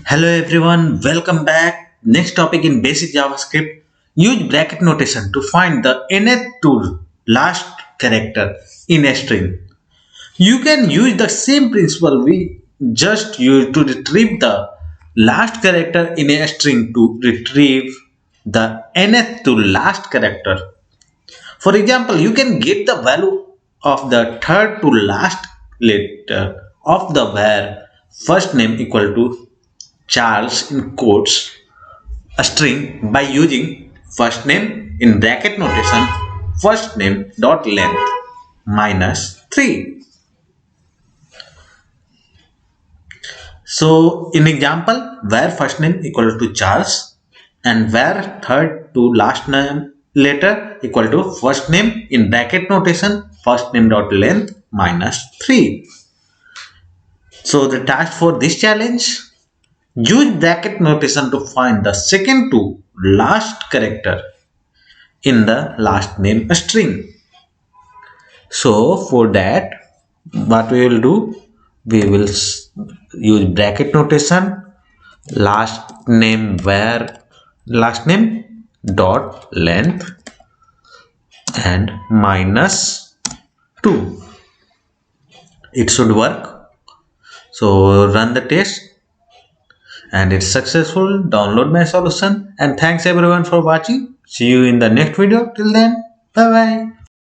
Hello everyone, welcome back. Next topic in basic JavaScript. Use bracket notation to find the nth to last character in a string. You can use the same principle we just used to retrieve the last character in a string to retrieve the nth to last character. For example, you can get the value of the third to last letter of the var first name equal to Charles in quotes a string by using first name in bracket notation first name dot length minus 3. So in example where first name equal to Charles and where third to last name letter equal to first name in bracket notation first name dot length minus 3. So the task for this challenge, use bracket notation to find the second to last character in the last name string. So for that, what we will do, we will use bracket notation last name where last name dot length and minus 2. It should work. So run the test and it's successful. Download my solution and thanks everyone for watching. See you in the next video. Till then, bye bye.